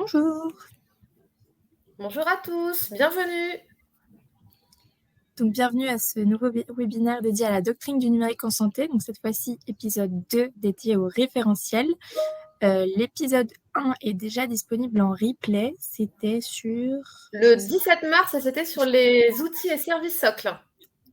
Bonjour. Bonjour à tous, bienvenue. Donc bienvenue à ce nouveau webinaire dédié à la doctrine du numérique en santé. Donc cette fois-ci, épisode 2 dédié au référentiel. L'épisode 1 est déjà disponible en replay. C'était sur... Le 17 mars, c'était sur les outils et services socles.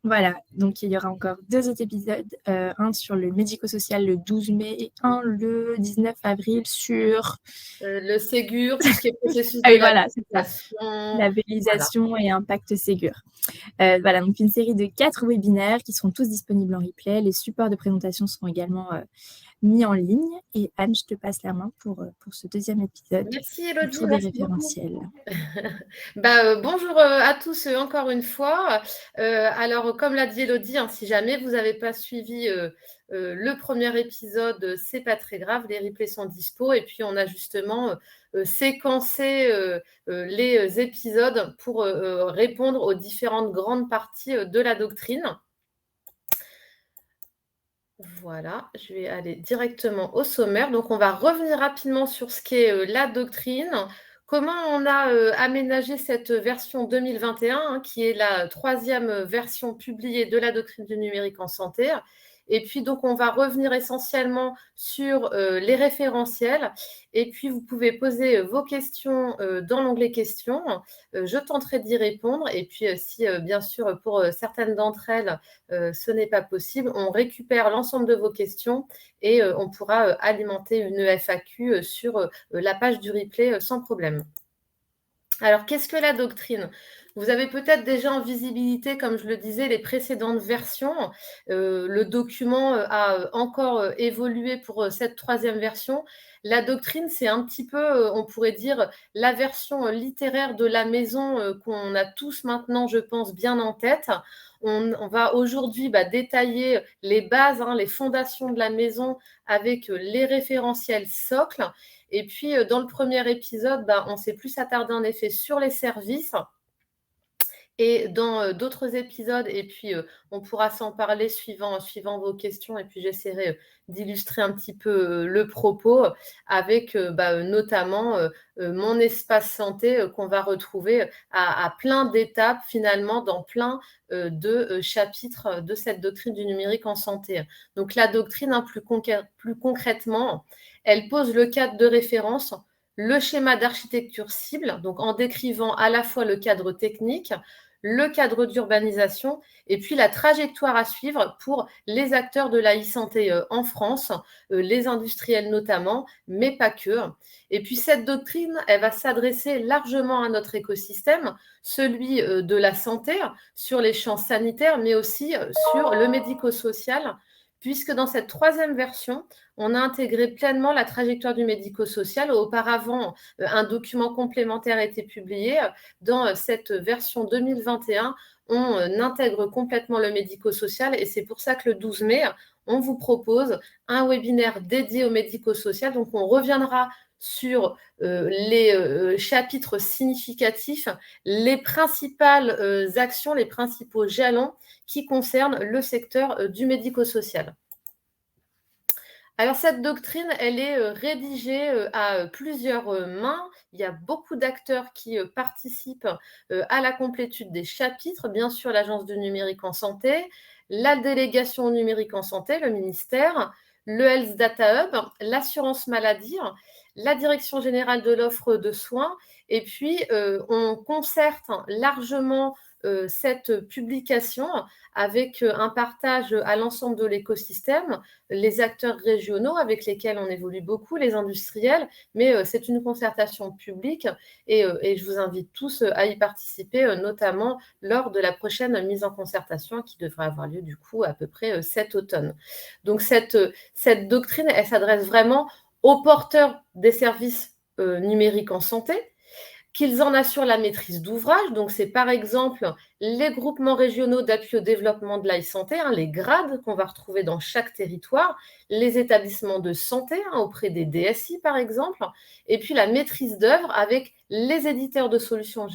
Voilà, donc il y aura encore 2 autres épisodes, un sur le médico-social le 12 mai et un le 19 avril sur... le Ségur, tout ce qui est processus Ah de oui, voilà, c'est ça. labellisation. Labellisation et impact Ségur. Voilà, donc une série de 4 webinaires qui seront tous disponibles en replay. Les supports de présentation seront également mis en ligne. Et Anne, je te passe la main pour ce deuxième épisode. Merci Elodie, autour des référentiels. Bonjour à tous encore une fois. Alors, comme l'a dit Elodie, si jamais vous n'avez pas suivi le premier épisode, c'est pas très grave, les replays sont dispo. Et puis, on a justement séquencé les épisodes pour répondre aux différentes grandes parties de la doctrine. Voilà, je vais aller directement au sommaire. Donc, on va revenir rapidement sur ce qu'est la doctrine, comment on a aménagé cette version 2021, qui est la 3e version publiée de la doctrine du numérique en santé. Et puis, donc, on va revenir essentiellement sur les référentiels. Et puis, vous pouvez poser vos questions dans l'onglet questions. Je tenterai d'y répondre. Et puis, si, bien sûr, pour certaines d'entre elles, ce n'est pas possible, on récupère l'ensemble de vos questions et on pourra alimenter une FAQ sur la page du replay sans problème. Alors, qu'est-ce que la doctrine ? Vous avez peut-être déjà en visibilité, comme je le disais, les précédentes versions. Le document a encore évolué pour cette 3e version. La doctrine, c'est un petit peu, on pourrait dire, la version littéraire de la maison qu'on a tous maintenant, je pense, bien en tête. On va aujourd'hui détailler les bases, les fondations de la maison avec les référentiels socles. Et puis, dans le premier épisode, on s'est plus attardé en effet sur les services. Et dans d'autres épisodes, et puis on pourra s'en parler suivant vos questions, et puis j'essaierai d'illustrer un petit peu le propos avec notamment mon espace santé qu'on va retrouver à plein d'étapes finalement dans plein de chapitres de cette doctrine du numérique en santé. Donc la doctrine, plus concrètement, elle pose le cadre de référence, le schéma d'architecture cible, donc en décrivant à la fois le cadre technique, le cadre d'urbanisation et puis la trajectoire à suivre pour les acteurs de la e-santé en France, les industriels notamment, mais pas que. Et puis cette doctrine, elle va s'adresser largement à notre écosystème, celui de la santé, sur les champs sanitaires, mais aussi sur le médico-social, puisque dans cette 3e version, on a intégré pleinement la trajectoire du médico-social. Auparavant, un document complémentaire a été publié. Dans cette version 2021, on intègre complètement le médico-social et c'est pour ça que le 12 mai, on vous propose un webinaire dédié au médico-social. Donc, on reviendra sur les chapitres significatifs, les principales actions, les principaux jalons qui concernent le secteur du médico-social. Alors, cette doctrine, elle est rédigée à plusieurs mains. Il y a beaucoup d'acteurs qui participent à la complétude des chapitres. Bien sûr, l'Agence du numérique en santé, la délégation au numérique en santé, le ministère, le Health Data Hub, l'assurance maladie, la direction générale de l'offre de soins. Et puis, on concerte largement cette publication avec un partage à l'ensemble de l'écosystème, les acteurs régionaux avec lesquels on évolue beaucoup, les industriels, mais c'est une concertation publique et je vous invite tous à y participer, notamment lors de la prochaine mise en concertation qui devrait avoir lieu du coup à peu près cet automne. Donc cette doctrine, elle s'adresse vraiment aux porteurs des services numériques en santé, qu'ils en assurent la maîtrise d'ouvrage. Donc, c'est par exemple les groupements régionaux d'appui au développement de la santé, les GRAD qu'on va retrouver dans chaque territoire, les établissements de santé auprès des DSI par exemple, et puis la maîtrise d'œuvre avec les éditeurs de solutions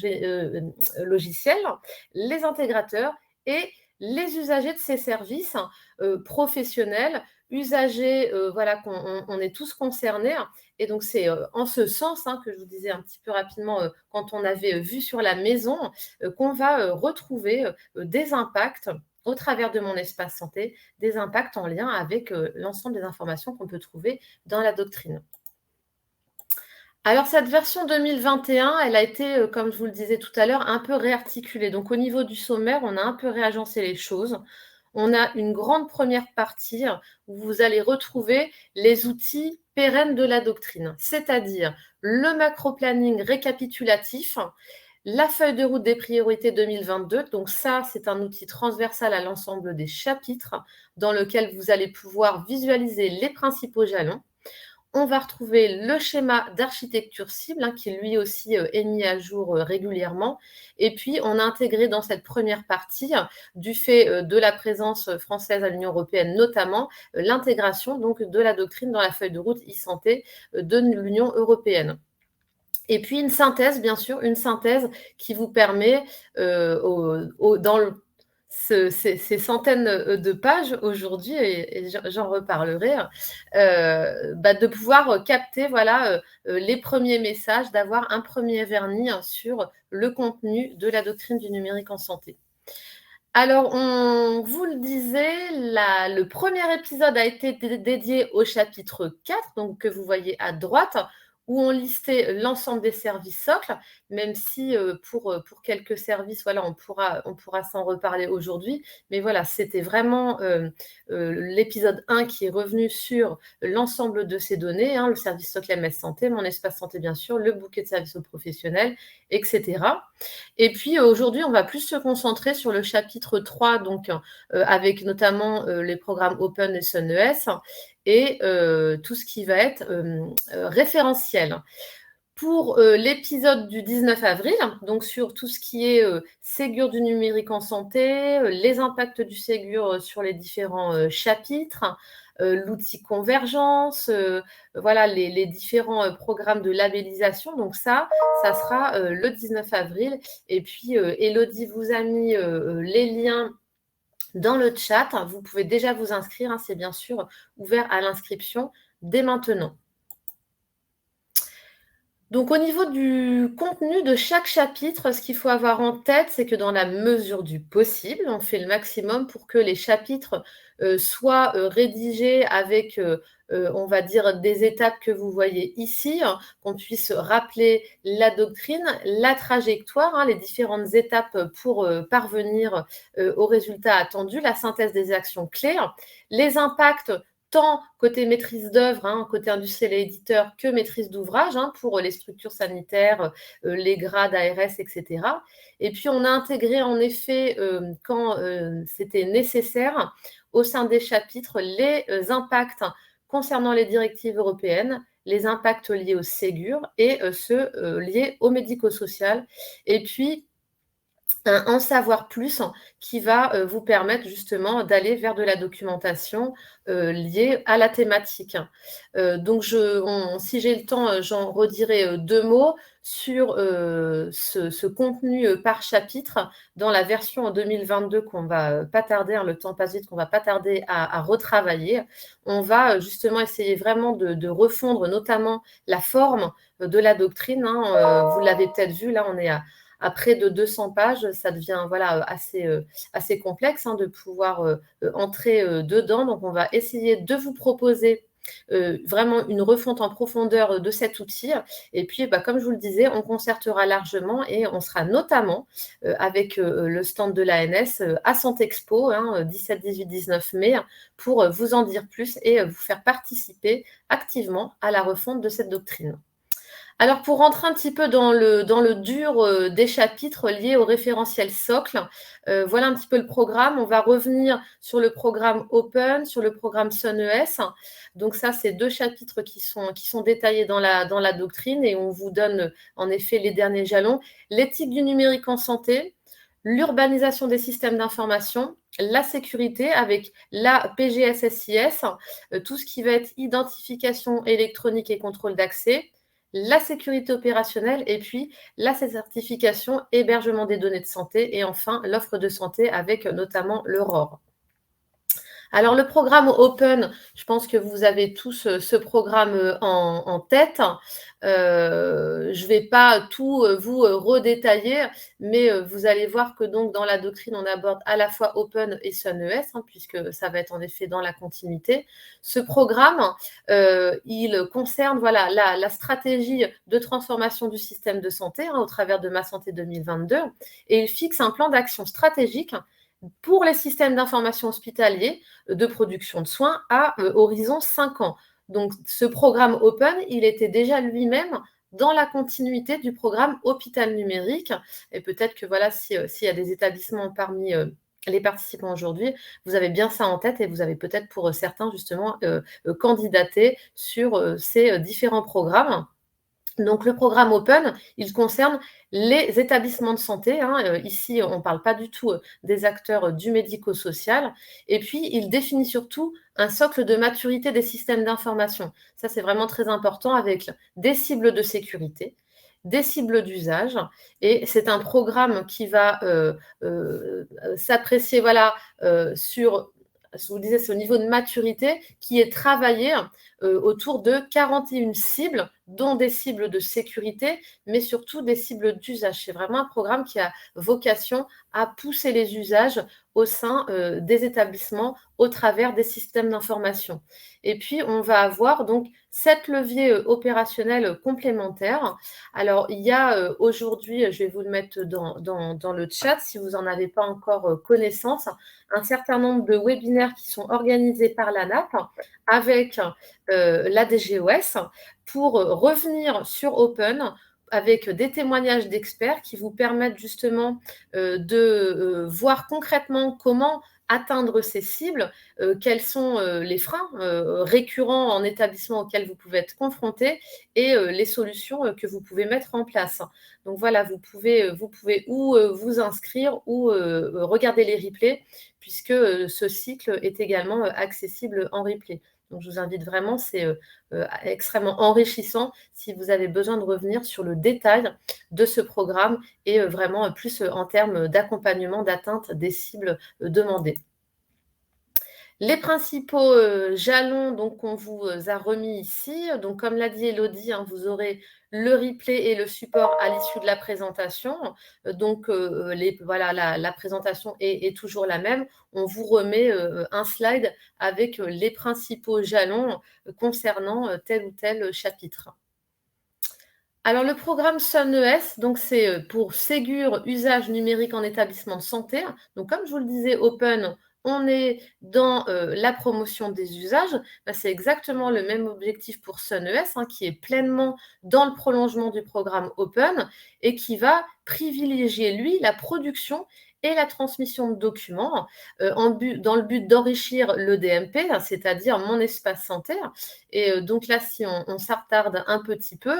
logicielles, les intégrateurs et les usagers de ces services professionnels usagers, voilà, on est tous concernés. Et donc, c'est en ce sens que je vous disais un petit peu rapidement quand on avait vu sur la maison, qu'on va retrouver des impacts au travers de mon espace santé, des impacts en lien avec l'ensemble des informations qu'on peut trouver dans la doctrine. Alors cette version 2021, elle a été, comme je vous le disais tout à l'heure, un peu réarticulée. Donc au niveau du sommaire, on a un peu réagencé les choses. On a une grande première partie où vous allez retrouver les outils pérennes de la doctrine, c'est-à-dire le macro-planning récapitulatif, la feuille de route des priorités 2022. Donc ça, c'est un outil transversal à l'ensemble des chapitres dans lequel vous allez pouvoir visualiser les principaux jalons. On va retrouver le schéma d'architecture cible qui lui aussi est mis à jour régulièrement. Et puis, on a intégré dans cette première partie, du fait de la présence française à l'Union européenne notamment, l'intégration donc de la doctrine dans la feuille de route e-santé de l'Union européenne. Et puis une synthèse, bien sûr, une synthèse qui vous permet, dans ces centaines de pages aujourd'hui, et j'en reparlerai, de pouvoir capter voilà, les premiers messages, d'avoir un premier vernis sur le contenu de la doctrine du numérique en santé. Alors, on vous le disait, le premier épisode a été dédié au chapitre 4, donc que vous voyez à droite, où on listait l'ensemble des services socles, même si pour quelques services, voilà, on pourra s'en reparler aujourd'hui. Mais voilà, c'était vraiment l'épisode 1 qui est revenu sur l'ensemble de ces données, le service socle MS Santé, mon espace santé bien sûr, le bouquet de services aux professionnels, etc. Et puis aujourd'hui, on va plus se concentrer sur le chapitre 3, donc avec notamment les programmes Open et SunES et tout ce qui va être référentiel. Pour l'épisode du 19 avril, donc sur tout ce qui est Ségur du numérique en santé, les impacts du Ségur sur les différents chapitres, l'outil convergence, voilà les différents programmes de labellisation. Donc ça sera le 19 avril. Et puis Élodie vous a mis les liens dans le chat. Vous pouvez déjà vous inscrire, c'est bien sûr ouvert à l'inscription dès maintenant. Donc au niveau du contenu de chaque chapitre, ce qu'il faut avoir en tête, c'est que dans la mesure du possible, on fait le maximum pour que les chapitres soient rédigés avec, on va dire, des étapes que vous voyez ici, qu'on puisse rappeler la doctrine, la trajectoire, les différentes étapes pour parvenir aux résultats attendus, la synthèse des actions clés, les impacts tant côté maîtrise d'œuvre, côté industriel et éditeur, que maîtrise d'ouvrage pour les structures sanitaires, les grades ARS, etc. Et puis, on a intégré en effet, quand c'était nécessaire, au sein des chapitres, les impacts concernant les directives européennes, les impacts liés au Ségur et ceux liés au médico-social. Et puis, en savoir plus qui va vous permettre justement d'aller vers de la documentation liée à la thématique. Donc, si j'ai le temps, j'en redirai 2 mots sur ce contenu par chapitre dans la version en 2022 qu'on va pas tarder, le temps passe vite, qu'on va pas tarder à retravailler. On va justement essayer vraiment de refondre notamment la forme de la doctrine. Vous l'avez peut-être vu, là, on est à près de 200 pages, ça devient voilà, assez complexe de pouvoir entrer dedans. Donc, on va essayer de vous proposer vraiment une refonte en profondeur de cet outil. Et puis, comme je vous le disais, on concertera largement et on sera notamment avec le stand de l'ANS à Santexpo, 17, 18, 19 mai, pour vous en dire plus et vous faire participer activement à la refonte de cette doctrine. Alors, pour rentrer un petit peu dans le dur des chapitres liés au référentiel socle, voilà un petit peu le programme. On va revenir sur le programme Open, sur le programme SunES. Donc ça, c'est 2 chapitres qui sont détaillés dans la doctrine et on vous donne en effet les derniers jalons. L'éthique du numérique en santé, l'urbanisation des systèmes d'information, la sécurité avec la PGSSIS, tout ce qui va être identification électronique et contrôle d'accès, la sécurité opérationnelle et puis la certification, hébergement des données de santé et enfin l'offre de santé avec notamment le ROR. Alors le programme Open, je pense que vous avez tous, ce programme, en tête. Je ne vais pas tout, vous, redétailler, mais vous allez voir que donc dans la doctrine, on aborde à la fois Open et SunES, hein, puisque ça va être en effet dans la continuité. Ce programme, il concerne voilà la stratégie de transformation du système de santé, hein, au travers de Ma santé 2022 et il fixe un plan d'action stratégique pour les systèmes d'information hospitaliers de production de soins à horizon 5 ans. Donc, ce programme Open, il était déjà lui-même dans la continuité du programme Hôpital numérique. Et peut-être que voilà, s'il y a des établissements parmi les participants aujourd'hui, vous avez bien ça en tête et vous avez peut-être pour certains justement candidaté sur ces différents programmes. Donc le programme Open, il concerne les établissements de santé, hein, ici on ne parle pas du tout, des acteurs, du médico-social et puis il définit surtout un socle de maturité des systèmes d'information. Ça, c'est vraiment très important avec des cibles de sécurité, des cibles d'usage et c'est un programme qui va, s'apprécier voilà, sur je vous disais, c'est au niveau de maturité qui est travaillé autour de 41 cibles, dont des cibles de sécurité, mais surtout des cibles d'usage. C'est vraiment un programme qui a vocation à pousser les usages au sein des établissements au travers des systèmes d'information. Et puis, on va avoir donc 7 leviers opérationnels complémentaires. Alors, il y a aujourd'hui, je vais vous le mettre dans le chat si vous n'en avez pas encore connaissance, un certain nombre de webinaires qui sont organisés par l'ANAP avec la DGOS pour revenir sur Open avec des témoignages d'experts qui vous permettent justement de voir concrètement comment atteindre ces cibles, quels sont les freins récurrents en établissement auxquels vous pouvez être confronté et les solutions que vous pouvez mettre en place. Donc voilà, vous pouvez ou vous inscrire ou regarder les replays puisque ce cycle est également accessible en replay. Donc je vous invite vraiment, c'est extrêmement enrichissant si vous avez besoin de revenir sur le détail de ce programme et vraiment plus en termes d'accompagnement, d'atteinte des cibles demandées. Les principaux jalons donc, qu'on vous a remis ici, donc comme l'a dit Elodie, hein, vous aurez le replay et le support à l'issue de la présentation. Donc, voilà, la présentation est toujours la même. On vous remet un slide avec les principaux jalons concernant tel ou tel chapitre. Alors, le programme SunES, donc c'est pour Ségur Usage numérique en établissement de santé. Donc, comme je vous le disais, Open, on est dans la promotion des usages. Bah, c'est exactement le même objectif pour SunES, hein, qui est pleinement dans le prolongement du programme Open et qui va privilégier, lui, la production et la transmission de documents dans le but d'enrichir le DMP, c'est-à-dire mon espace santé. Et donc là, si on s'attarde un petit peu,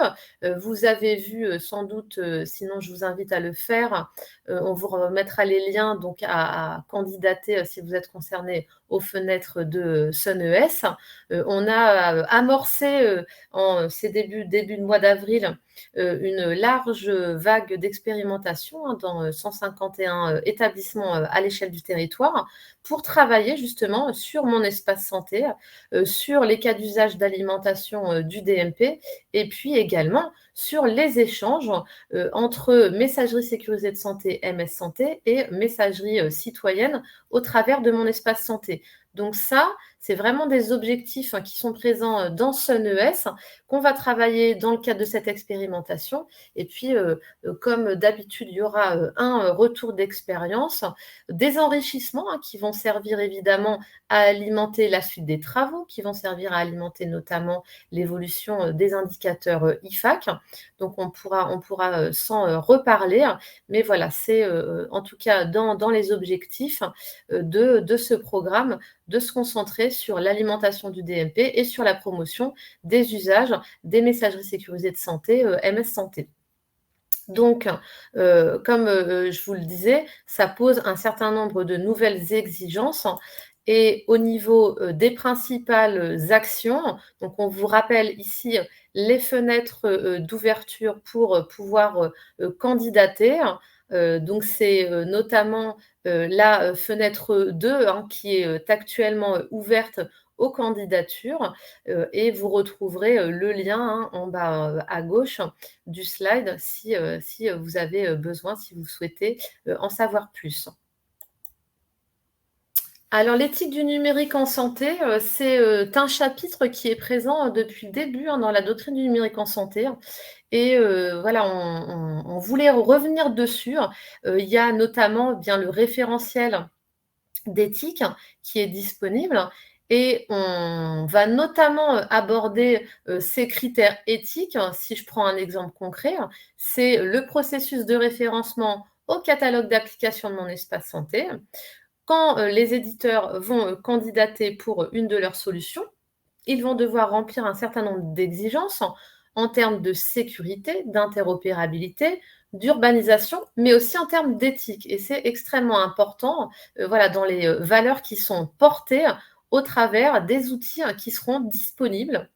vous avez vu sans doute, sinon je vous invite à le faire, on vous remettra les liens donc à candidater si vous êtes concerné aux fenêtres de SunES. On a amorcé en ces début de mois d'avril une large vague d'expérimentation hein, dans 151 établissements à l'échelle du territoire pour travailler justement sur mon espace santé, sur les cas d'usage d'alimentation du DMP et puis également sur les échanges entre messagerie sécurisée de santé, MS Santé, et messagerie citoyenne au travers de mon espace santé. Donc ça, c'est vraiment des objectifs hein, qui sont présents dans SunES, qu'on va travailler dans le cadre de cette expérimentation. Et puis, comme d'habitude, il y aura un retour d'expérience, des enrichissements hein, qui vont servir évidemment à alimenter la suite des travaux, qui vont servir à alimenter notamment l'évolution des indicateurs IFAC. Donc, on pourra s'en reparler. Mais voilà, c'est en tout cas dans les objectifs de ce programme de se concentrer sur l'alimentation du DMP et sur la promotion des usages des messageries sécurisées de santé, MS Santé. Donc, comme je vous le disais, ça pose un certain nombre de nouvelles exigences et au niveau des principales actions, donc on vous rappelle ici les fenêtres d'ouverture pour pouvoir candidater. Donc c'est notamment la fenêtre 2 hein, qui est actuellement ouverte aux candidatures et vous retrouverez le lien hein, en bas à gauche du slide si vous avez besoin, si vous souhaitez en savoir plus. Alors, l'éthique du numérique en santé, c'est un chapitre qui est présent depuis le début hein, dans la doctrine du numérique en santé. Et voilà, on voulait revenir dessus. Il y a notamment bien le référentiel d'éthique qui est disponible et on va notamment aborder ces critères éthiques. Si je prends un exemple concret, c'est le processus de référencement au catalogue d'applications de mon espace santé. Quand les éditeurs vont candidater pour une de leurs solutions, ils vont devoir remplir un certain nombre d'exigences en termes de sécurité, d'interopérabilité, d'urbanisation, mais aussi en termes d'éthique. Et c'est extrêmement important voilà, dans les valeurs qui sont portées au travers des outils qui seront disponibles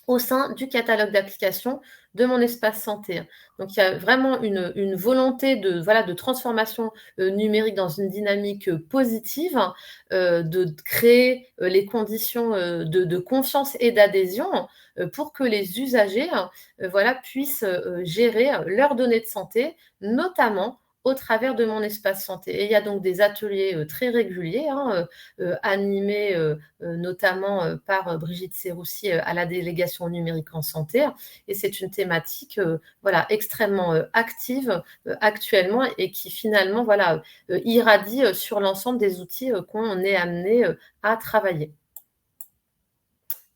au sein du catalogue d'applications de mon espace santé. Donc il y a vraiment une volonté de, voilà, de transformation numérique dans une dynamique positive, de créer les conditions de confiance et d'adhésion pour que les usagers voilà, puissent gérer leurs données de santé, notamment au travers de mon espace santé. Et il y a donc des ateliers très réguliers, hein, animés notamment par Brigitte Serroussi à la délégation numérique en santé. Et c'est une thématique voilà, extrêmement active actuellement et qui finalement voilà, irradie sur l'ensemble des outils qu'on est amené à travailler.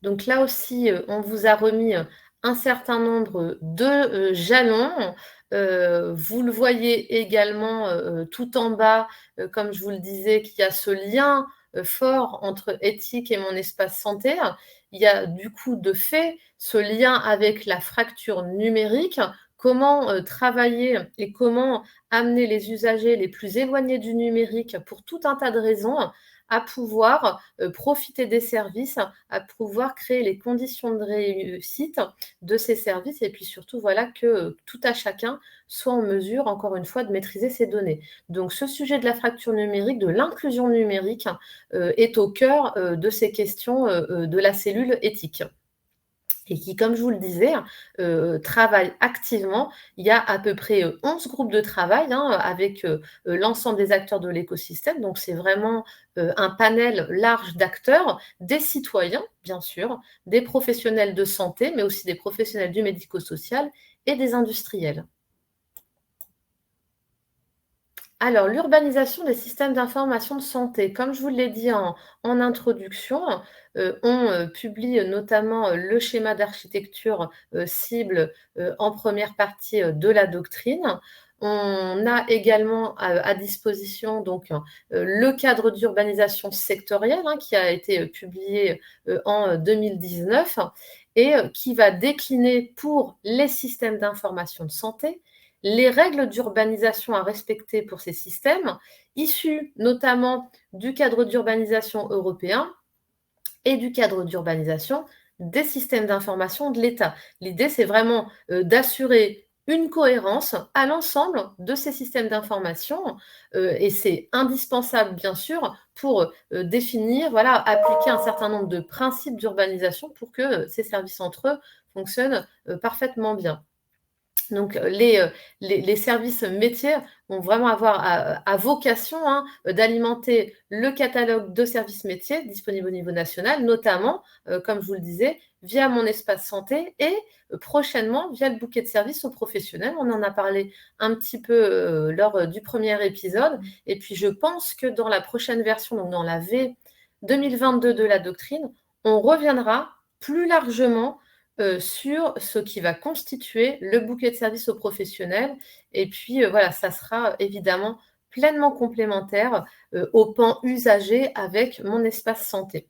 Donc là aussi, on vous a remis un certain nombre de jalons. Vous le voyez également tout en bas, comme je vous le disais, qu'il y a ce lien fort entre éthique et mon espace santé. Il y a du coup de fait ce lien avec la fracture numérique, comment travailler et comment amener les usagers les plus éloignés du numérique pour tout un tas de raisons à pouvoir profiter des services, à pouvoir créer les conditions de réussite de ces services et puis surtout voilà, que tout à chacun soit en mesure, encore une fois, de maîtriser ses données. Donc ce sujet de la fracture numérique, de l'inclusion numérique, est au cœur de ces questions de la cellule éthique et qui, comme je vous le disais, travaille activement. Il y a à peu près 11 groupes de travail hein, avec l'ensemble des acteurs de l'écosystème. Donc, c'est vraiment un panel large d'acteurs, des citoyens, bien sûr, des professionnels de santé, mais aussi des professionnels du médico-social et des industriels. Alors, l'urbanisation des systèmes d'information de santé, comme je vous l'ai dit en introduction, on publie notamment le schéma d'architecture cible en première partie de la doctrine. On a également à disposition donc le cadre d'urbanisation sectorielle hein, qui a été publié en 2019 et qui va décliner pour les systèmes d'information de santé les règles d'urbanisation à respecter pour ces systèmes, issus notamment du cadre d'urbanisation européen et du cadre d'urbanisation des systèmes d'information de l'État. L'idée, c'est vraiment d'assurer une cohérence à l'ensemble de ces systèmes d'information et c'est indispensable, bien sûr, pour définir, voilà, appliquer un certain nombre de principes d'urbanisation pour que ces services entre eux fonctionnent parfaitement bien. Donc, les services métiers vont vraiment avoir à vocation hein, d'alimenter le catalogue de services métiers disponibles au niveau national, notamment, comme je vous le disais, via mon espace santé et prochainement via le bouquet de services aux professionnels. On en a parlé un petit peu lors du premier épisode. Et puis, je pense que dans la prochaine version, donc dans la V 2022 de la doctrine, on reviendra plus largement sur ce qui va constituer le bouquet de services aux professionnels. Et puis, voilà, ça sera évidemment pleinement complémentaire au pan usagé avec mon espace santé.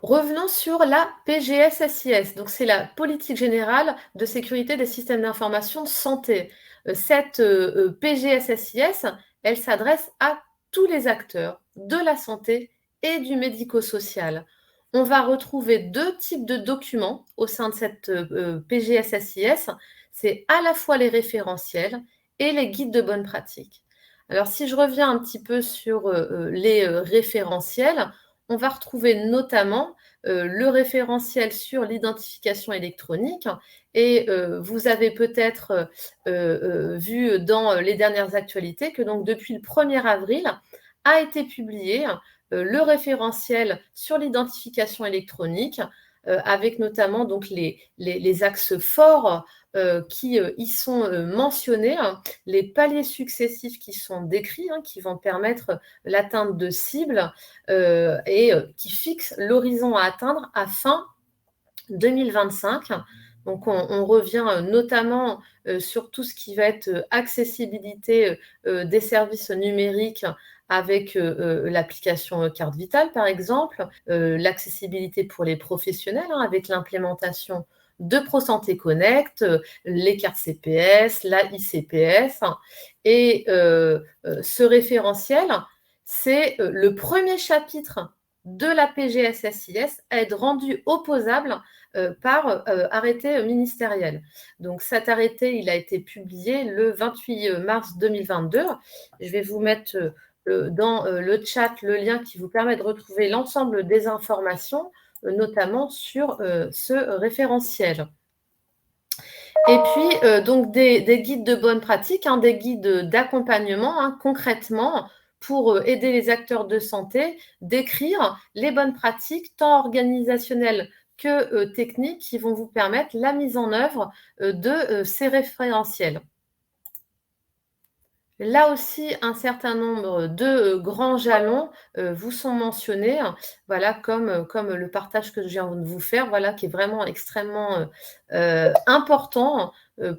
Revenons sur la PGS-SIS. Donc, c'est la politique générale de sécurité des systèmes d'information de santé. Cette PGS-SIS, elle s'adresse à tous les acteurs de la santé et du médico-social. On va retrouver deux types de documents au sein de cette PGS-SIS. c'est à la fois les référentiels et les guides de bonne pratique. Alors si je reviens un petit peu sur, les, référentiels, on va retrouver notamment, le référentiel sur l'identification électronique et vous avez peut-être, vu dans, les dernières actualités que donc depuis le 1er avril a été publié, le référentiel sur l'identification électronique, avec notamment donc les axes forts, qui, y sont, mentionnés, hein, les paliers successifs qui sont décrits, hein, qui vont permettre l'atteinte de cibles, et qui fixent l'horizon à atteindre à fin 2025. Donc on revient, notamment, sur tout ce qui va être, accessibilité, des services numériques avec, l'application, Carte Vitale, par exemple, l'accessibilité pour les professionnels, hein, avec l'implémentation de ProSanté Connect, les cartes CPS, la ICPS et ce référentiel, c'est, le 1er chapitre de la PGSSIS à être rendu opposable par arrêté ministériel. Donc cet arrêté, il a été publié le 28 mars 2022. Je vais vous mettre dans le chat le lien qui vous permet de retrouver l'ensemble des informations, notamment sur ce référentiel. Et puis, donc des guides de bonne pratique, hein, des guides d'accompagnement, hein, concrètement, pour aider les acteurs de santé, d'écrire les bonnes pratiques, tant organisationnelles que techniques, qui vont vous permettre la mise en œuvre de ces référentiels. Là aussi, un certain nombre de grands jalons vous sont mentionnés, voilà, comme le partage que je viens de vous faire, voilà, qui est vraiment extrêmement important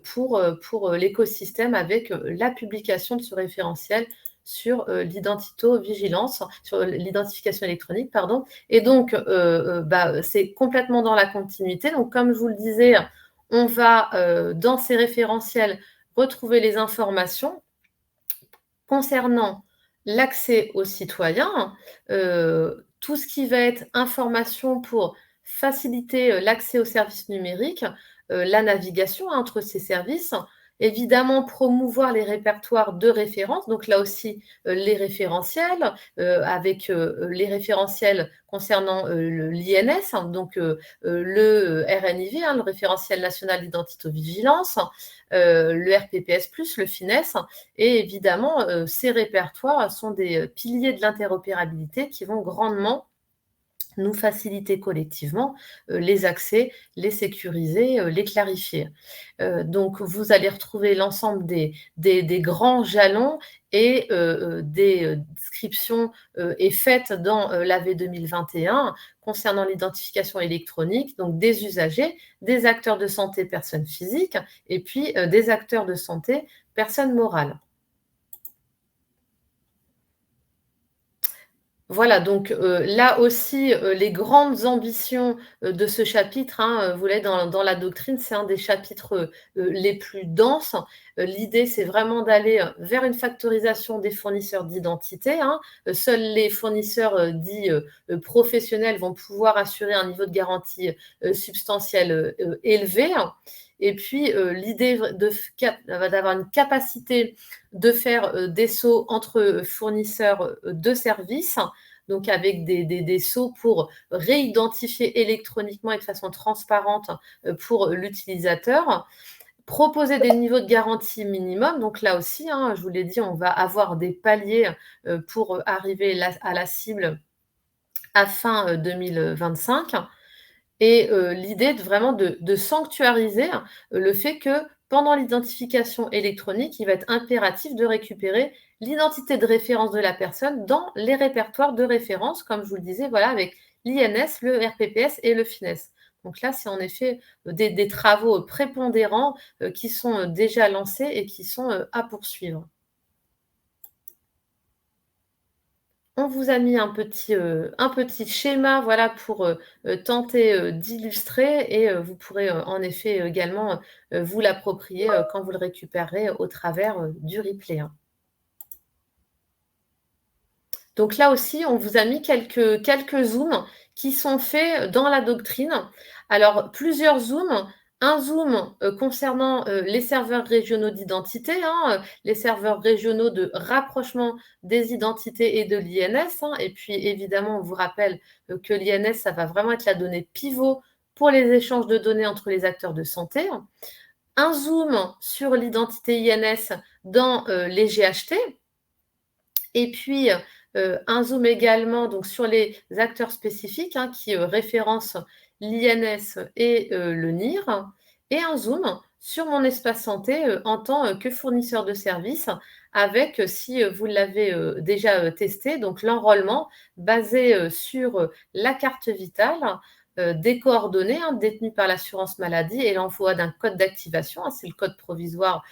pour l'écosystème avec la publication de ce référentiel sur l'identito-vigilance, sur l'identification électronique, pardon. Et donc, c'est complètement dans la continuité. Donc, comme je vous le disais, on va dans ces référentiels retrouver les informations concernant l'accès aux citoyens, tout ce qui va être information pour faciliter l'accès aux services numériques, la navigation entre ces services, évidemment promouvoir les répertoires de référence, donc là aussi les référentiels, avec les référentiels concernant l'INS, hein, donc le RNIV, hein, le référentiel national d'identité-vigilance, le RPPS+, le FINES, et évidemment, ces répertoires sont des piliers de l'interopérabilité qui vont grandement nous faciliter collectivement les accès, les sécuriser, les clarifier. Donc vous allez retrouver l'ensemble des grands jalons et des descriptions et faites dans l'AV 2021 concernant l'identification électronique, donc des usagers, des acteurs de santé personnes physiques et puis des acteurs de santé personnes morales. Voilà, donc là aussi, les grandes ambitions de ce chapitre, hein, vous l'avez dans la doctrine, c'est un des chapitres les plus denses. L'idée, c'est vraiment d'aller vers une factorisation des fournisseurs d'identité, hein. Seuls les fournisseurs dits professionnels vont pouvoir assurer un niveau de garantie substantiel élevé. Et puis, l'idée d'avoir une capacité de faire des sauts entre fournisseurs de services, donc avec des sauts pour réidentifier électroniquement et de façon transparente pour l'utilisateur. Proposer des niveaux de garantie minimum, donc là aussi, hein, je vous l'ai dit, on va avoir des paliers pour arriver à la cible à fin 2025. Et l'idée vraiment de sanctuariser le fait que pendant l'identification électronique, il va être impératif de récupérer l'identité de référence de la personne dans les répertoires de référence, comme je vous le disais, voilà, avec l'INS, le RPPS et le FINES. Donc là, c'est en effet des travaux prépondérants qui sont déjà lancés et qui sont à poursuivre. On vous a mis un petit schéma, voilà, pour tenter d'illustrer et vous pourrez en effet également vous l'approprier quand vous le récupérerez au travers du replay, hein. Donc là aussi, on vous a mis quelques zooms qui sont faits dans la doctrine. Alors, plusieurs zooms Un zoom concernant les serveurs régionaux d'identité, hein, les serveurs régionaux de rapprochement des identités et de l'INS. Hein. Et puis évidemment, on vous rappelle que l'INS, ça va vraiment être la donnée pivot pour les échanges de données entre les acteurs de santé. Un zoom sur l'identité INS dans les GHT. Et puis, un zoom également donc, sur les acteurs spécifiques hein, qui référencent l'INS et le NIR. Et un zoom sur mon espace santé en tant que fournisseur de services avec, si vous l'avez déjà testé, donc l'enrôlement basé sur la carte vitale, des coordonnées hein, détenues par l'assurance maladie et l'envoi d'un code d'activation. Hein, c'est le code provisoire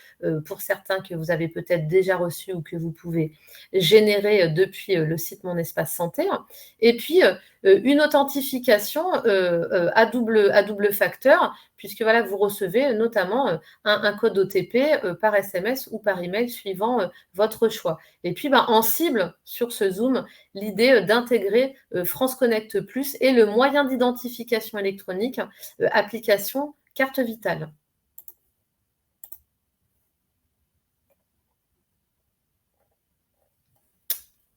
pour certains que vous avez peut-être déjà reçu ou que vous pouvez générer depuis le site Mon Espace Santé. Et puis, une authentification à double facteur, puisque voilà, vous recevez notamment un code OTP par SMS ou par email suivant votre choix. Et puis, en cible sur ce Zoom, l'idée d'intégrer France Connect Plus et le moyen d'identification électronique, application carte vitale.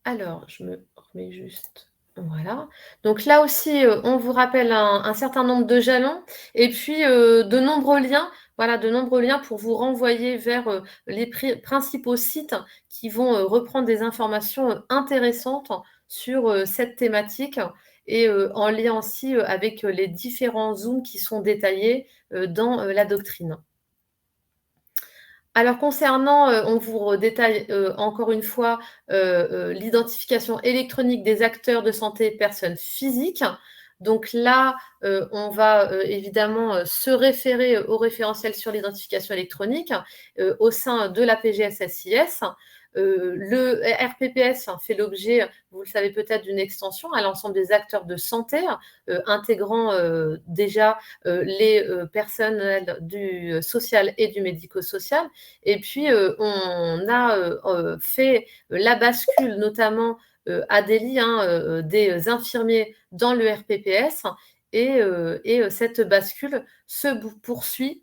Alors, je me remets juste. Voilà. Donc là aussi, on vous rappelle un certain nombre de jalons et puis de nombreux liens. Voilà, de nombreux liens pour vous renvoyer vers les principaux sites qui vont reprendre des informations intéressantes sur cette thématique et en lien aussi avec les différents zooms qui sont détaillés dans la doctrine. Alors concernant, on vous détaille encore une fois l'identification électronique des acteurs de santé personnes physiques. Donc là, on va évidemment se référer au référentiel sur l'identification électronique au sein de la PGSSIS. Le RPPS fait l'objet, vous le savez peut-être, d'une extension à l'ensemble des acteurs de santé, intégrant déjà les personnels du social et du médico-social. Et puis, on a fait la bascule, notamment Adélie, hein, des infirmiers dans le RPPS. Et cette bascule se poursuit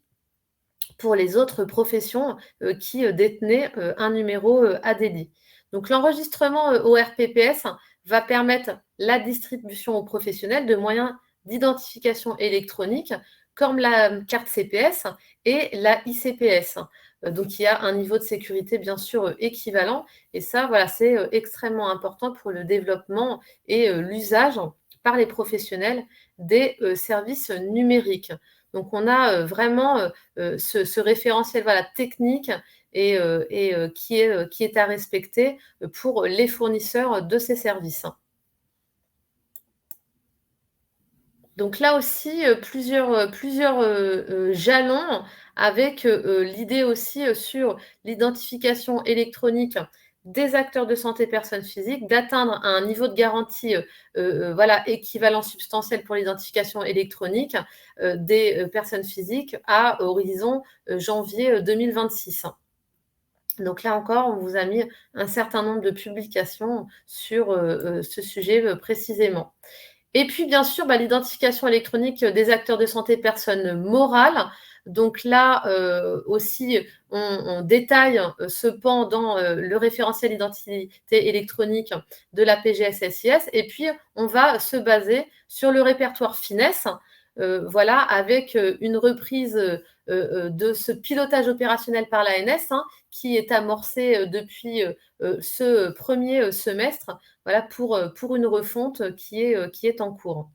pour les autres professions qui détenaient un numéro Adélie. Donc l'enregistrement au RPPS va permettre la distribution aux professionnels de moyens d'identification électronique comme la carte CPS et la ICPS. Donc il y a un niveau de sécurité bien sûr équivalent et ça voilà, c'est extrêmement important pour le développement et l'usage par les professionnels des services numériques. Donc on a vraiment ce référentiel voilà, technique et qui est à respecter pour les fournisseurs de ces services. Donc là aussi, plusieurs jalons avec l'idée aussi sur l'identification électronique des acteurs de santé personnes physiques, d'atteindre un niveau de garantie voilà, équivalent substantiel pour l'identification électronique des personnes physiques à horizon janvier 2026. Donc là encore, on vous a mis un certain nombre de publications sur ce sujet précisément. Et puis, bien sûr, l'identification électronique des acteurs de santé personnes morales. Donc là aussi, on détaille ce pan dans le référentiel identité électronique de la PGSSIS. Et puis, on va se baser sur le répertoire Finesse, voilà, avec une reprise de ce pilotage opérationnel par l'ANS hein, qui est amorcé depuis ce premier semestre voilà, pour une refonte qui est en cours.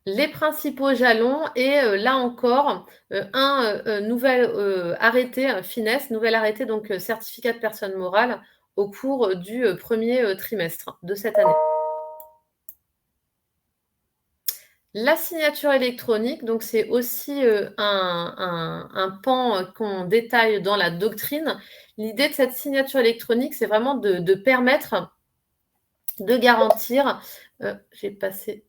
Les principaux jalons et là encore, un nouvel arrêté, finesse, nouvel arrêté, donc certificat de personne morale au cours du premier trimestre de cette année. La signature électronique, donc c'est aussi un pan qu'on détaille dans la doctrine. L'idée de cette signature électronique, c'est vraiment de permettre de garantir, j'ai passé,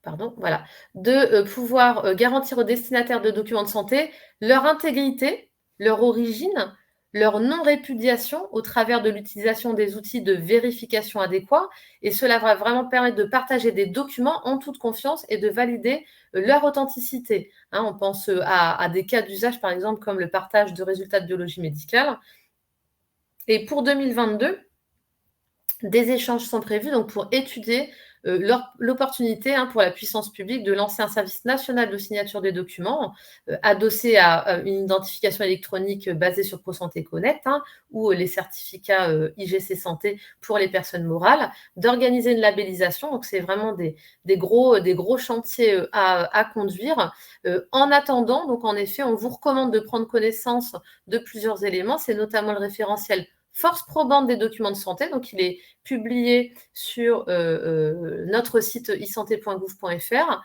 pardon, voilà, de pouvoir garantir aux destinataires de documents de santé leur intégrité, leur origine, leur non-répudiation au travers de l'utilisation des outils de vérification adéquats. Et cela va vraiment permettre de partager des documents en toute confiance et de valider leur authenticité. Hein, on pense à des cas d'usage, par exemple, comme le partage de résultats de biologie médicale. Et pour 2022, des échanges sont prévus donc pour étudier l'opportunité pour la puissance publique de lancer un service national de signature des documents adossé à une identification électronique basée sur ProSanté Connect ou les certificats IGC Santé pour les personnes morales, d'organiser une labellisation. Donc, c'est vraiment des gros chantiers à conduire. En attendant, donc en effet, on vous recommande de prendre connaissance de plusieurs éléments. C'est notamment le référentiel force probante des documents de santé. Donc, il est publié sur notre site isanté.gouv.fr.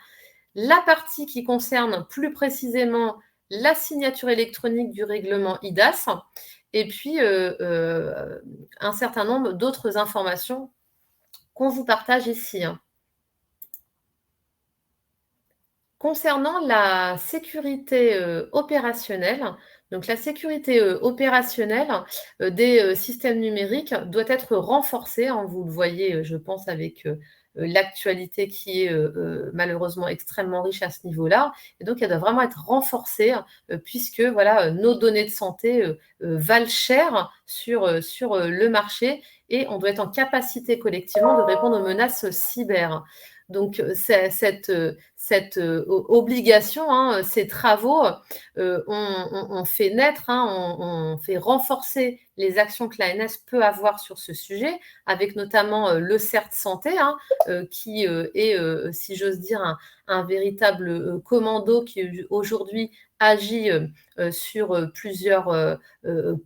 La partie qui concerne plus précisément la signature électronique du règlement IDAS et puis un certain nombre d'autres informations qu'on vous partage ici. Concernant la sécurité opérationnelle, donc la sécurité opérationnelle des systèmes numériques doit être renforcée. Vous le voyez, je pense, avec l'actualité qui est malheureusement extrêmement riche à ce niveau-là. Et donc, elle doit vraiment être renforcée puisque voilà, nos données de santé valent cher sur le marché et on doit être en capacité collectivement de répondre aux menaces cyber. Donc, cette obligation, ces travaux, on fait naître, on fait renforcer les actions que l'ANS peut avoir sur ce sujet, avec notamment le CERT Santé, qui est, si j'ose dire, un véritable commando qui aujourd'hui agit sur plusieurs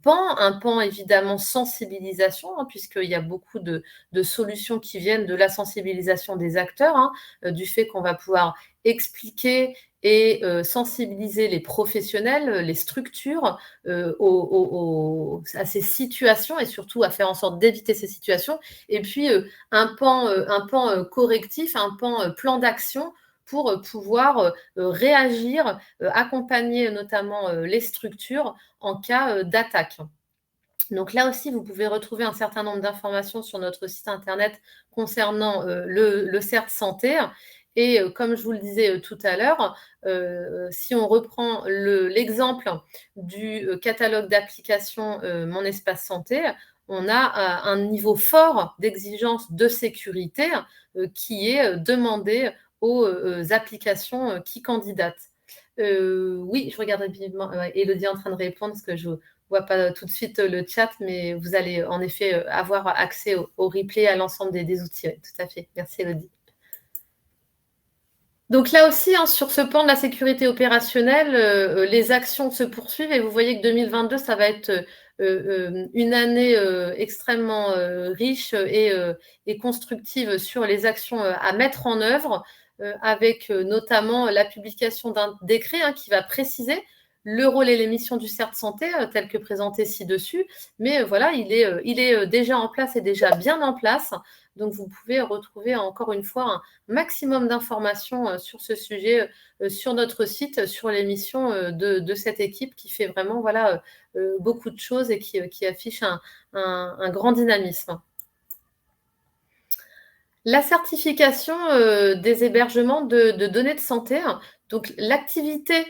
pans. Un pan évidemment sensibilisation, puisqu'il y a beaucoup de solutions qui viennent de la sensibilisation des acteurs, du fait qu'on va pouvoir expliquer et sensibiliser les professionnels, les structures à ces situations et surtout à faire en sorte d'éviter ces situations. Et puis un pan correctif, un pan plan d'action pour pouvoir réagir, accompagner notamment les structures en cas d'attaque. Donc là aussi, vous pouvez retrouver un certain nombre d'informations sur notre site internet concernant le CERT Santé. Et comme je vous le disais tout à l'heure, si on reprend l'exemple du catalogue d'applications Mon Espace Santé, on a un niveau fort d'exigence de sécurité qui est demandé aux applications qui candidatent. Oui, je regarde rapidement. Élodie est en train de répondre parce que je ne vois pas tout de suite le chat, mais vous allez en effet avoir accès au replay, à l'ensemble des outils. Oui, tout à fait. Merci, Élodie. Donc là aussi, sur ce pan de la sécurité opérationnelle, les actions se poursuivent et vous voyez que 2022, ça va être une année extrêmement riche et constructive sur les actions à mettre en œuvre, avec notamment la publication d'un décret qui va préciser le rôle et les missions du CERT Santé, tel que présenté ci-dessus. Mais voilà, il est déjà en place et déjà bien en place. Donc, vous pouvez retrouver encore une fois un maximum d'informations sur ce sujet sur notre site, sur les missions de cette équipe qui fait vraiment voilà, beaucoup de choses et qui affiche un grand dynamisme. La certification des hébergements de données de santé. Donc, l'activité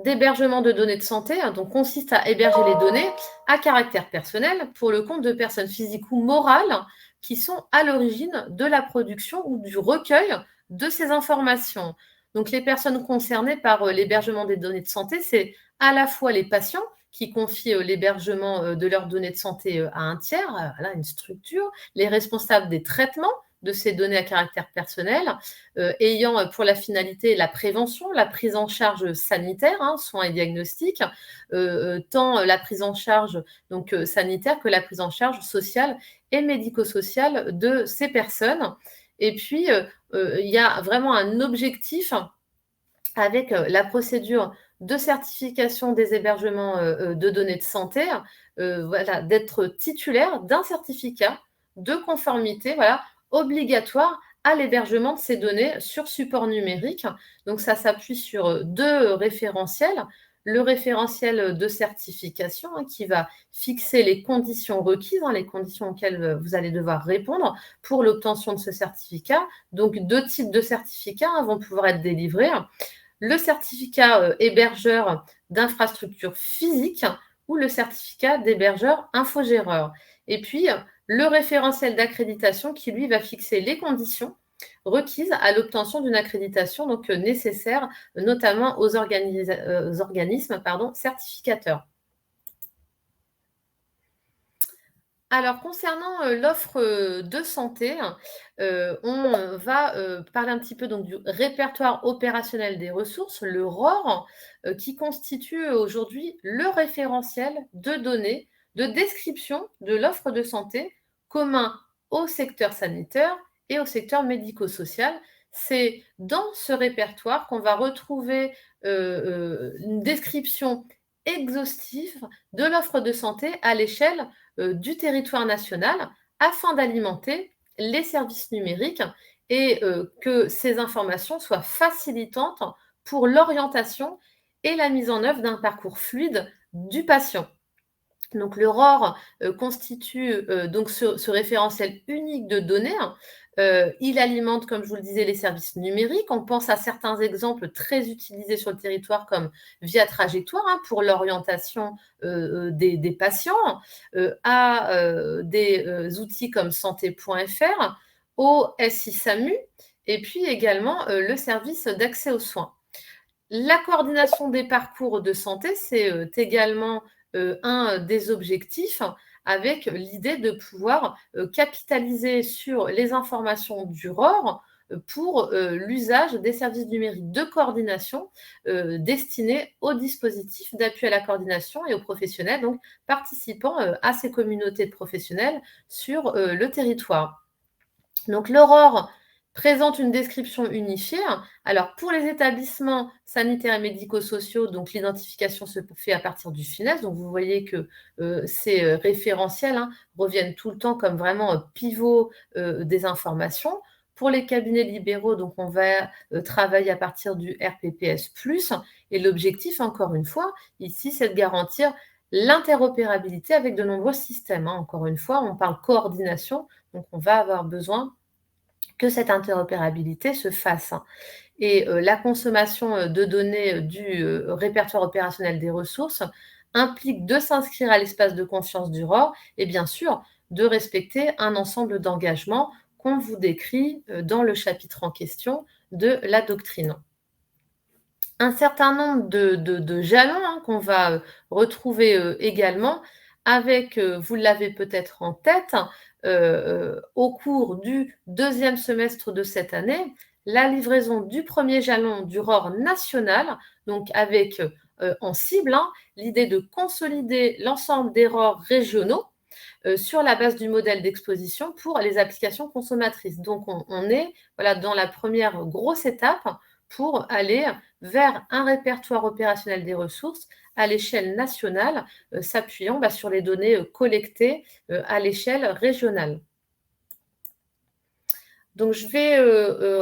d'hébergement de données de santé donc, consiste à héberger les données à caractère personnel pour le compte de personnes physiques ou morales qui sont à l'origine de la production ou du recueil de ces informations. Donc, les personnes concernées par l'hébergement des données de santé, c'est à la fois les patients qui confient l'hébergement de leurs données de santé à un tiers, à une structure, les responsables des traitements de ces données à caractère personnel, ayant pour la finalité la prévention, la prise en charge sanitaire, soins et diagnostics, tant la prise en charge donc, sanitaire que la prise en charge sociale et médico-sociale de ces personnes. Et puis, il y a vraiment un objectif avec la procédure de certification des hébergements de données de santé, voilà, d'être titulaire d'un certificat de conformité voilà, obligatoire à l'hébergement de ces données sur support numérique. Donc, ça s'appuie sur deux référentiels. le référentiel de certification qui va fixer les conditions requises, les conditions auxquelles vous allez devoir répondre pour l'obtention de ce certificat. Donc, 2 types de certificats vont pouvoir être délivrés. Le certificat hébergeur d'infrastructures physiques ou le certificat d'hébergeur infogéreur. Et puis, le référentiel d'accréditation qui, lui, va fixer les conditions requises à l'obtention d'une accréditation donc nécessaire notamment aux organismes certificateurs. Alors, concernant l'offre de santé, on va parler un petit peu donc, du répertoire opérationnel des ressources, le ROR, qui constitue aujourd'hui le référentiel de données de description de l'offre de santé commun au secteur sanitaire et au secteur médico-social. C'est dans ce répertoire qu'on va retrouver une description exhaustive de l'offre de santé à l'échelle du territoire national afin d'alimenter les services numériques et que ces informations soient facilitantes pour l'orientation et la mise en œuvre d'un parcours fluide du patient. Donc le ROR constitue donc ce référentiel unique de données. Il alimente, comme je vous le disais, les services numériques. On pense à certains exemples très utilisés sur le territoire comme Via Trajectoire pour l'orientation des patients, à des outils comme santé.fr, au SI SAMU, et puis également le service d'accès aux soins. La coordination des parcours de santé, c'est également un des objectifs avec l'idée de pouvoir capitaliser sur les informations du ROR pour l'usage des services numériques de coordination destinés aux dispositifs d'appui à la coordination et aux professionnels, donc participant à ces communautés de professionnels sur le territoire. Donc l'Aurore présente une description unifiée. Alors pour les établissements sanitaires et médico-sociaux, donc l'identification se fait à partir du FINES. Donc vous voyez que ces référentiels reviennent tout le temps comme vraiment pivot des informations. Pour les cabinets libéraux, donc on va travailler à partir du RPPS+. Et l'objectif, encore une fois, ici, c'est de garantir l'interopérabilité avec de nombreux systèmes. Encore une fois, on parle coordination, donc on va avoir besoin que cette interopérabilité se fasse. Et la consommation de données du répertoire opérationnel des ressources implique de s'inscrire à l'espace de confiance du ROR et bien sûr de respecter un ensemble d'engagements qu'on vous décrit dans le chapitre en question de la doctrine. Un certain nombre de jalons qu'on va retrouver également avec, vous l'avez peut-être en tête, au cours du 2e semestre de cette année, la livraison du premier jalon du ROR national, donc avec en cible l'idée de consolider l'ensemble des ROR régionaux sur la base du modèle d'exposition pour les applications consommatrices. Donc on est dans la première grosse étape pour aller vers un répertoire opérationnel des ressources à l'échelle nationale, s'appuyant sur les données collectées à l'échelle régionale. Donc, je vais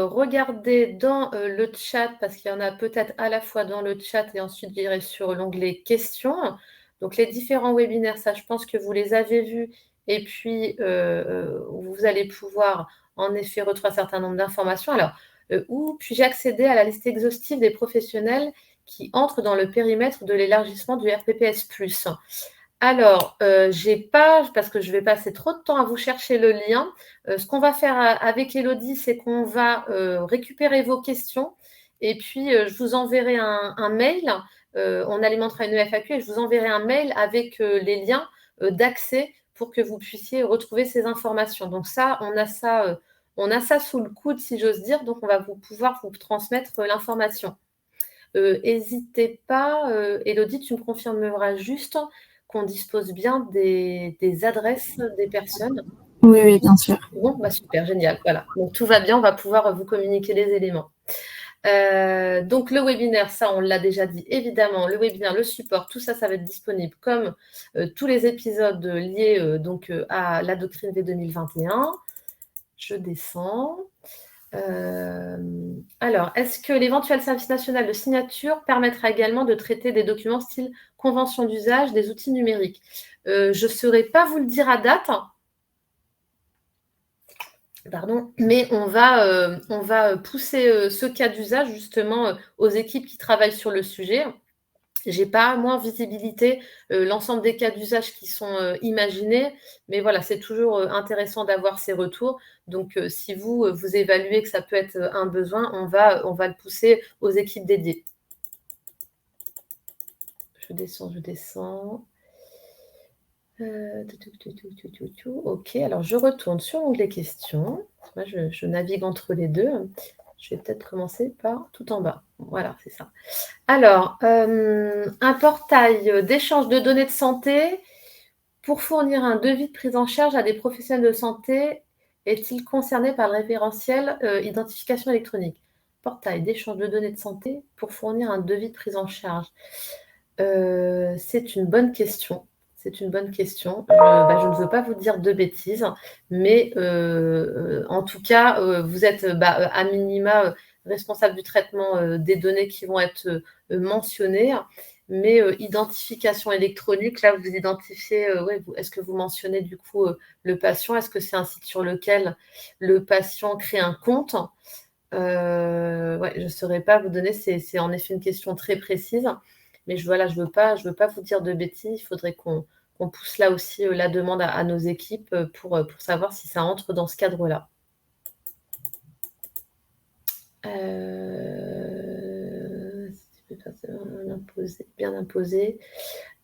regarder dans le chat, parce qu'il y en a peut-être à la fois dans le chat et ensuite j'irai sur l'onglet questions. Donc, les différents webinaires, ça, je pense que vous les avez vus. Et puis, vous allez pouvoir, en effet, retrouver un certain nombre d'informations. Alors, où puis-je accéder à la liste exhaustive des professionnels qui entrent dans le périmètre de l'élargissement du RPPS+. Alors, j'ai pas, parce que je vais passer trop de temps à vous chercher le lien. Ce qu'on va faire avec Élodie, c'est qu'on va récupérer vos questions et puis je vous enverrai un mail. On alimentera une FAQ et je vous enverrai un mail avec les liens d'accès pour que vous puissiez retrouver ces informations. Donc ça, on a ça sous le coude, si j'ose dire. Donc, on va pouvoir vous transmettre l'information. N'hésitez pas, Élodie, tu me confirmeras juste qu'on dispose bien des adresses des personnes. Oui, bien sûr. Bon, super, génial. Voilà. Donc, tout va bien, on va pouvoir vous communiquer les éléments. Donc, le webinaire, ça, on l'a déjà dit, évidemment, le webinaire, le support, tout ça, ça va être disponible comme tous les épisodes liés à la doctrine V2021. Je descends. Alors, est-ce que l'éventuel service national de signature permettra également de traiter des documents style convention d'usage des outils numériques? Je ne saurais pas vous le dire à date. Pardon, mais on va pousser ce cas d'usage justement aux équipes qui travaillent sur le sujet. J'ai pas, moi, en visibilité, l'ensemble des cas d'usage qui sont imaginés, mais voilà, c'est toujours intéressant d'avoir ces retours. Donc, si vous évaluez que ça peut être un besoin, on va le pousser aux équipes dédiées. Je descends. Ok, alors je retourne sur l'onglet questions. Moi, je navigue entre les deux. Je vais peut-être commencer par tout en bas. Voilà, c'est ça. Alors, un portail d'échange de données de santé pour fournir un devis de prise en charge à des professionnels de santé est-il concerné par le référentiel identification électronique? Portail d'échange de données de santé pour fournir un devis de prise en charge. C'est une bonne question. C'est une bonne question. Je ne veux pas vous dire de bêtises, mais en tout cas, vous êtes à minima responsable du traitement des données qui vont être mentionnées. Mais identification électronique, là, vous identifiez, est-ce que vous mentionnez du coup le patient? Est-ce que c'est un site sur lequel le patient crée un compte? Je ne saurais pas vous donner, c'est en effet une question très précise. Mais je ne veux pas vous dire de bêtises. Il faudrait qu'on pousse là aussi la demande à nos équipes pour savoir si ça entre dans ce cadre-là. Bien imposé.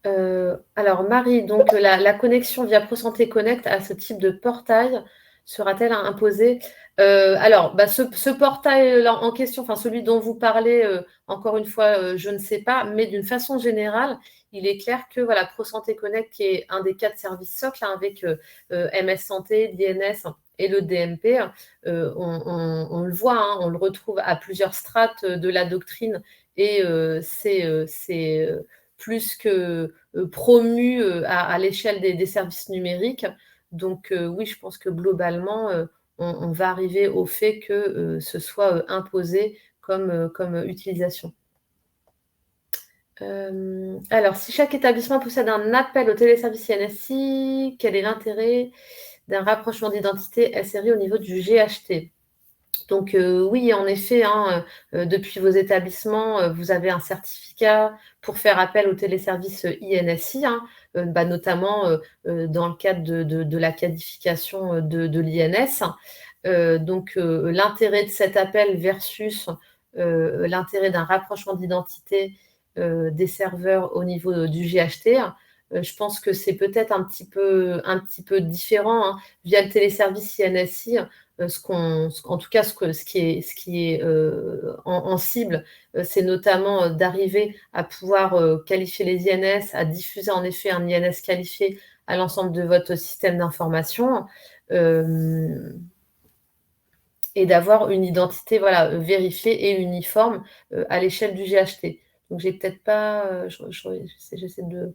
Alors Marie, donc la connexion via ProSanté Connect à ce type de portail sera-t-elle imposée? Alors, ce portail-là en question, enfin celui dont vous parlez, encore une fois, je ne sais pas, mais d'une façon générale, il est clair que voilà, ProSanté Connect, qui est un des 4 services socles avec MS Santé, l'INS et le DMP, on le voit, hein, on le retrouve à plusieurs strates de la doctrine et c'est plus que promu à l'échelle des services numériques. Donc oui, je pense que globalement, on va arriver au fait que ce soit imposé comme utilisation. Alors, si chaque établissement possède un appel au téléservice INSI, quel est l'intérêt d'un rapprochement d'identité SRI au niveau du GHT? Donc oui, en effet, hein, depuis vos établissements, vous avez un certificat pour faire appel au téléservice INSI, hein, notamment dans le cadre de la codification de l'INS. Donc l'intérêt de cet appel versus l'intérêt d'un rapprochement d'identité des serveurs au niveau du GHT. Je pense que c'est peut-être un petit peu différent, hein. Via le téléservice INSI, en tout cas, ce qui est en cible, c'est notamment d'arriver à pouvoir qualifier les INS, à diffuser en effet un INS qualifié à l'ensemble de votre système d'information et d'avoir une identité vérifiée et uniforme à l'échelle du GHT. Donc, j'ai peut-être pas. J'essaie de.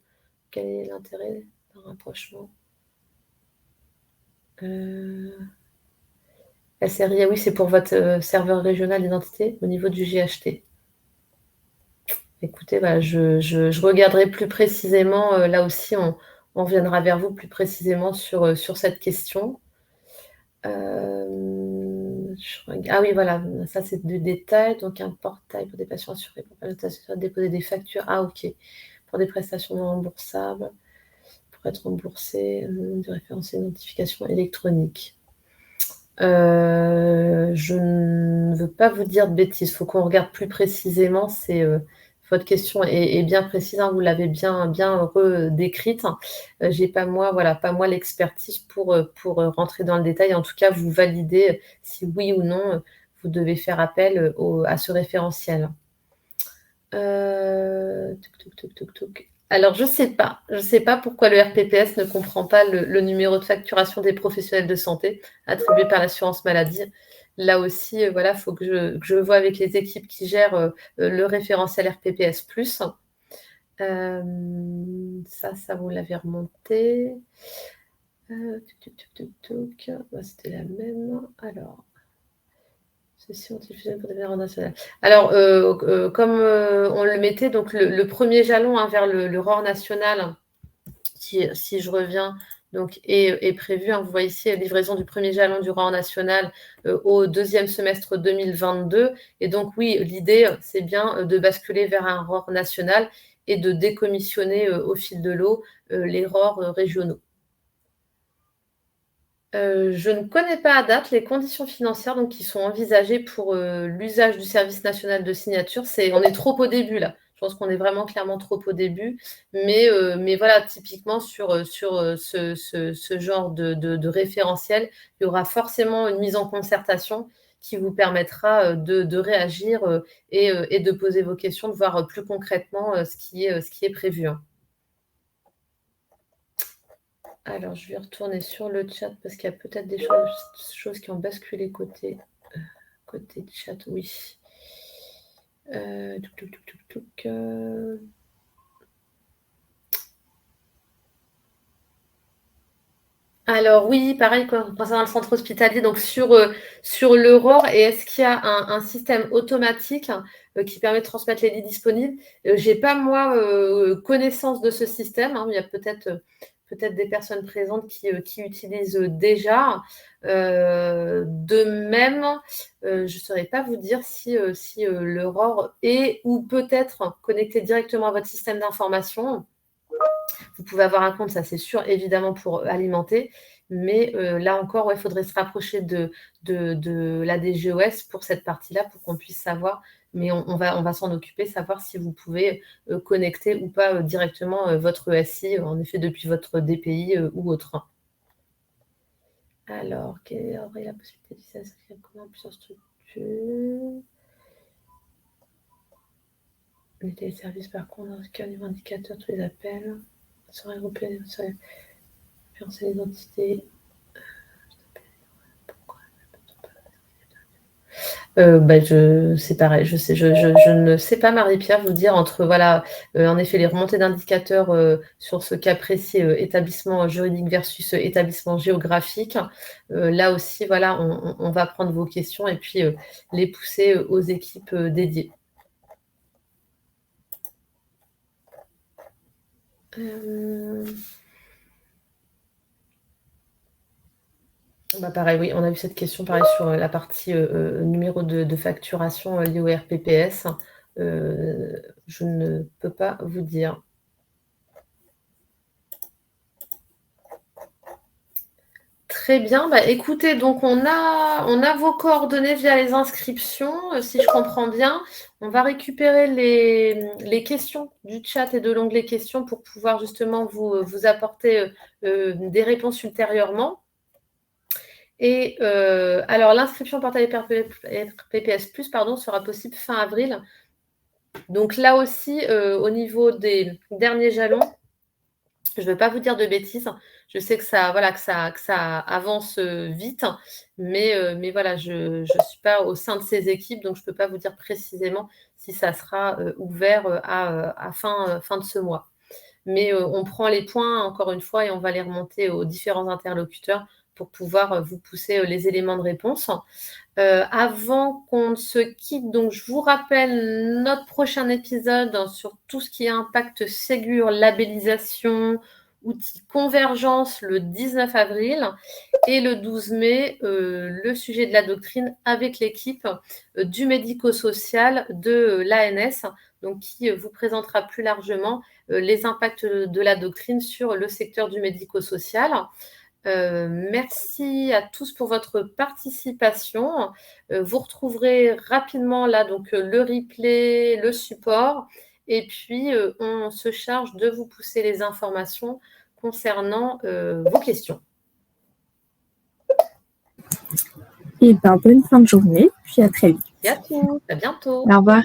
Quel est l'intérêt d'un rapprochement? SRI, oui, c'est pour votre serveur régional d'identité au niveau du GHT. Écoutez, je regarderai plus précisément. Là aussi, on reviendra vers vous plus précisément sur cette question. Ah oui, voilà, ça c'est de détails. Donc, un portail pour des patients assurés pour déposer des factures. Ah, ok. Pour des prestations non remboursables, pour être remboursé, de référentiel d'identification électronique. Je ne veux pas vous dire de bêtises. Il faut qu'on regarde plus précisément. Votre question est bien précise, hein, vous l'avez bien redécrite. J'ai pas moi l'expertise pour rentrer dans le détail. En tout cas, vous validez si oui ou non vous devez faire appel à ce référentiel. Alors, je ne sais pas pourquoi le RPPS ne comprend pas le numéro de facturation des professionnels de santé attribué par l'assurance maladie. Là aussi, il faut que je vois avec les équipes qui gèrent le référentiel RPPS+. Ça, vous l'avez remonté. C'était la même. Alors, Ceci ont diffusé pour devenir national. Alors, comme on le mettait, donc le premier jalon vers le ROR national, si je reviens, donc, est prévu. Vous voyez ici, livraison du premier jalon du ROR national au deuxième semestre 2022. Et donc, oui, l'idée, c'est bien de basculer vers un ROR national et de décommissionner au fil de l'eau les ROR régionaux. Je ne connais pas à date les conditions financières donc, qui sont envisagées pour l'usage du service national de signature. On est trop au début là. Je pense qu'on est vraiment clairement trop au début. Mais voilà, typiquement sur ce genre de référentiel, il y aura forcément une mise en concertation qui vous permettra de réagir et de poser vos questions, de voir plus concrètement ce qui est prévu. Alors, je vais retourner sur le chat parce qu'il y a peut-être des choses qui ont basculé côté chat, oui. Alors oui, pareil, concernant le centre hospitalier, donc sur l'Aurore, et est-ce qu'il y a un système automatique qui permet de transmettre les lits disponibles? Je n'ai pas, moi, connaissance de ce système. Il y a peut-être des personnes présentes qui utilisent déjà. De même, je ne saurais pas vous dire si l'Aurore est ou peut être connecté directement à votre système d'information. Vous pouvez avoir un compte, ça c'est sûr, évidemment, pour alimenter. Mais là encore, il faudrait se rapprocher de la DGOS pour cette partie-là, pour qu'on puisse savoir. Mais on va s'en occuper, savoir si vous pouvez connecter ou pas directement votre ESI, en effet, depuis votre DPI ou autre. Alors, quelle aurait la possibilité de s'inscrire comment plusieurs structures? Les téléservices, par contre, dans ce cas, niveau indicateur, tous les appels seraient regroupés, seraient fiancés l'identité. C'est pareil, je ne sais pas, Marie-Pierre, vous dire entre, voilà, en effet, les remontées d'indicateurs sur ce cas précis, établissement juridique versus établissement géographique. Là aussi, voilà, on va prendre vos questions et puis les pousser aux équipes dédiées. Pareil, oui, on a vu cette question pareil sur la partie numéro de facturation liée au RPPS. Je ne peux pas vous dire. Très bien. Écoutez, donc on a vos coordonnées via les inscriptions, si je comprends bien. On va récupérer les questions du chat et de l'onglet questions pour pouvoir justement vous apporter des réponses ultérieurement. Et alors, l'inscription portail RPPS+, sera possible fin avril. Donc là aussi, au niveau des derniers jalons, je ne vais pas vous dire de bêtises. Je sais que ça avance vite, mais voilà, je ne suis pas au sein de ces équipes, donc je ne peux pas vous dire précisément si ça sera ouvert à fin de ce mois. Mais on prend les points, encore une fois, et on va les remonter aux différents interlocuteurs pour pouvoir vous pousser les éléments de réponse. Avant qu'on se quitte, donc je vous rappelle notre prochain épisode sur tout ce qui est impact Ségur, labellisation, outils convergence le 19 avril et le 12 mai, le sujet de la doctrine avec l'équipe du médico-social de l'ANS, donc qui vous présentera plus largement les impacts de la doctrine sur le secteur du médico-social. Merci à tous pour votre participation. Vous retrouverez rapidement là donc le replay, le support, et puis on se charge de vous pousser les informations concernant vos questions. Et bonne fin de journée, puis à très vite. Merci à tous, à bientôt. Au revoir.